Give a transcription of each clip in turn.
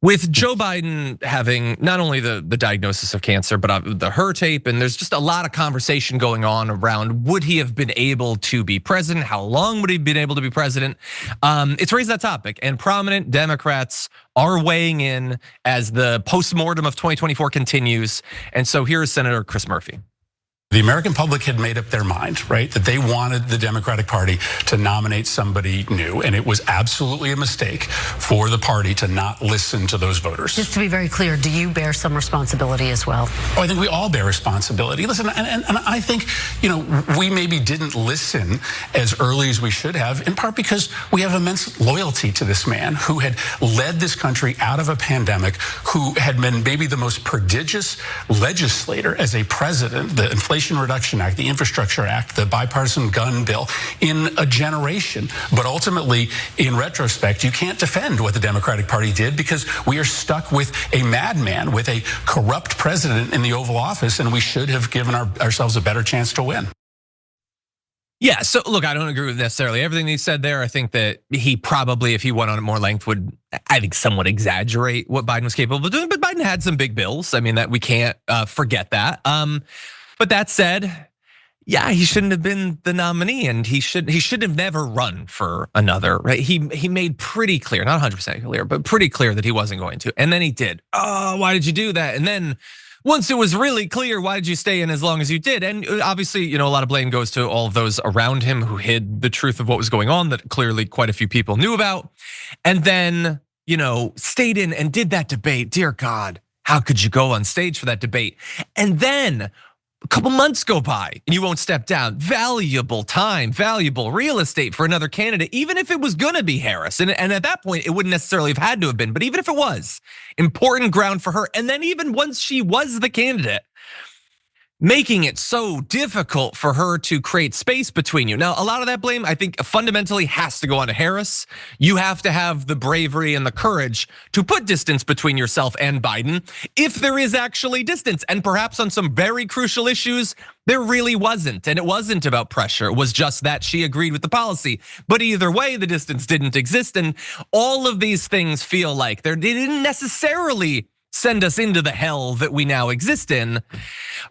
With Joe Biden having not only the diagnosis of cancer, but the HER tape, and there's just a lot of conversation going on around would he have been able to be president? How long would he have been able to be president? It's raised that topic, and prominent Democrats are weighing in as the postmortem of 2024 continues. And so here is Senator Chris Murphy. The American public had made up their mind, right? That they wanted the Democratic Party to nominate somebody new. And it was absolutely a mistake for the party to not listen to those voters. Just to be very clear, do you bear some responsibility as well? Oh, I think we all bear responsibility. Listen, and I think, we maybe didn't listen as early as we should have, in part because we have immense loyalty to this man who had led this country out of a pandemic, who had been maybe the most prodigious legislator as a president, the Inflation Reduction Act, the Infrastructure Act, the bipartisan gun bill in a generation. But ultimately, in retrospect, you can't defend what the Democratic Party did because we are stuck with a madman, with a corrupt president in the Oval Office, and we should have given ourselves a better chance to win. Yeah, so look, I don't agree with necessarily everything he said there. I think that he probably, if he went on at more length, would, I think, somewhat exaggerate what Biden was capable of doing. But Biden had some big bills. I mean, that we can't forget that. But that said, yeah, he shouldn't have been the nominee, and he should have never run for another, right? He made pretty clear, not 100% clear, but pretty clear that he wasn't going to. And then he did. Oh, why did you do that? And then once it was really clear, why did you stay in as long as you did? And obviously, a lot of blame goes to all of those around him who hid the truth of what was going on that clearly quite a few people knew about. And then, stayed in and did that debate. Dear God, how could you go on stage for that debate? And then a couple months go by and you won't step down. Valuable time, valuable real estate for another candidate, even if it was gonna be Harris. And at that point, it wouldn't necessarily have had to have been, but even if it was, important ground for her. And then even once she was the candidate, making it so difficult for her to create space between you. Now, a lot of that blame, I think, fundamentally has to go on to Harris. You have to have the bravery and the courage to put distance between yourself and Biden, if there is actually distance. And perhaps on some very crucial issues, there really wasn't. And it wasn't about pressure. It was just that she agreed with the policy. But either way, the distance didn't exist. And all of these things feel like they didn't necessarily send us into the hell that we now exist in.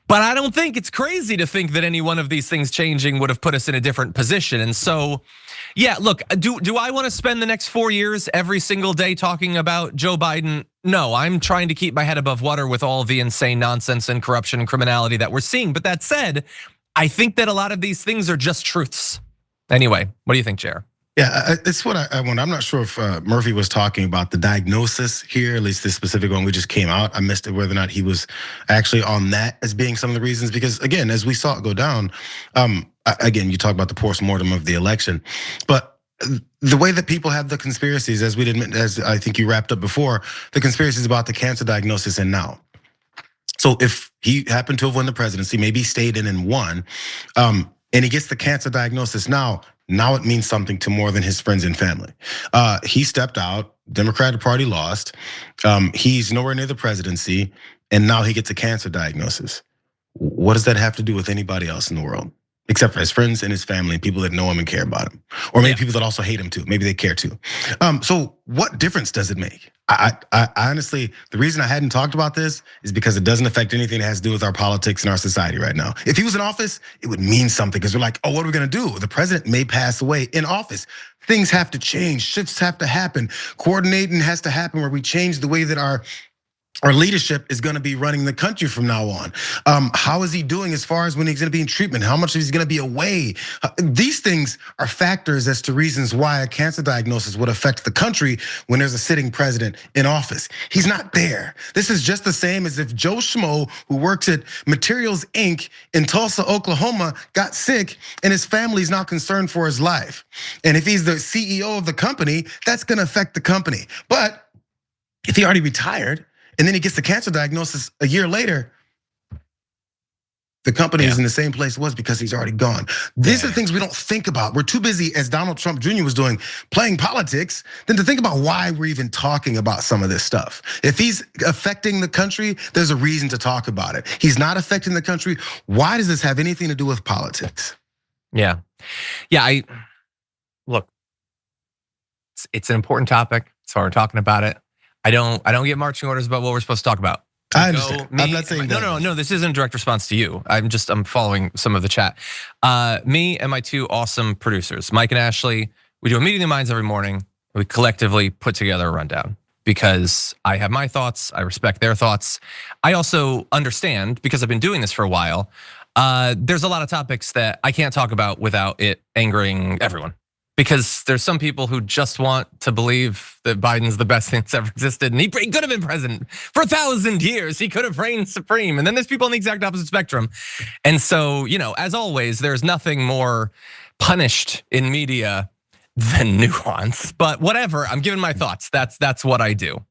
But I don't think it's crazy to think that any one of these things changing would have put us in a different position. And so, yeah, look, do I want to spend the next 4 years every single day talking about Joe Biden? No, I'm trying to keep my head above water with all the insane nonsense and corruption and criminality that we're seeing. But that said, I think that a lot of these things are just truths. Anyway, what do you think, Jayar? Yeah, it's what I want. I'm not sure if Murphy was talking about the diagnosis here, at least this specific one we just came out. I missed it, whether or not he was actually on that as being some of the reasons. Because again, as we saw it go down, again, you talk about the postmortem of the election, but the way that people have the conspiracies, as we did, as I think you wrapped up before, the conspiracies about the cancer diagnosis and now. So if he happened to have won the presidency, maybe he stayed in and won, and he gets the cancer diagnosis now it means something to more than his friends and family. He stepped out, Democratic Party lost. He's nowhere near the presidency, and now he gets a cancer diagnosis. What does that have to do with anybody else in the world? Except for his friends and his family, people that know him and care about him. Or maybe people that also hate him too, maybe they care too. So what difference does it make? I honestly, the reason I hadn't talked about this is because it doesn't affect anything that has to do with our politics and our society right now. If he was in office, it would mean something because we're like, oh, what are we gonna do? The president may pass away in office. Things have to change, shifts have to happen. Coordinating has to happen where we change the way that our leadership is gonna be running the country from now on. How is he doing as far as when he's gonna be in treatment? How much is he gonna be away? These things are factors as to reasons why a cancer diagnosis would affect the country when there's a sitting president in office. He's not there. This is just the same as if Joe Schmo, who works at Materials Inc. in Tulsa, Oklahoma, got sick and his family's now concerned for his life. And if he's the CEO of the company, that's gonna affect the company. But if he already retired, and then he gets the cancer diagnosis a year later, the company is in the same place it was because he's already gone. These are the things we don't think about. We're too busy, as Donald Trump Jr. was doing, playing politics, than to think about why we're even talking about some of this stuff. If he's affecting the country, there's a reason to talk about it. He's not affecting the country. Why does this have anything to do with politics? Yeah, look, it's an important topic. That's why we're talking about it. I don't get marching orders about what we're supposed to talk about. I understand. I'm not saying that. No. This isn't a direct response to you. I'm following some of the chat. Me and my two awesome producers, Mike and Ashley, we do a meeting of the minds every morning. We collectively put together a rundown because I have my thoughts. I respect their thoughts. I also understand, because I've been doing this for a while, there's a lot of topics that I can't talk about without it angering everyone. Because there's some people who just want to believe that Biden's the best thing that's ever existed, and he could have been president for 1,000 years. He could have reigned supreme. And then there's people on the exact opposite spectrum. And so, as always, there's nothing more punished in media than nuance. But whatever, I'm giving my thoughts. That's what I do.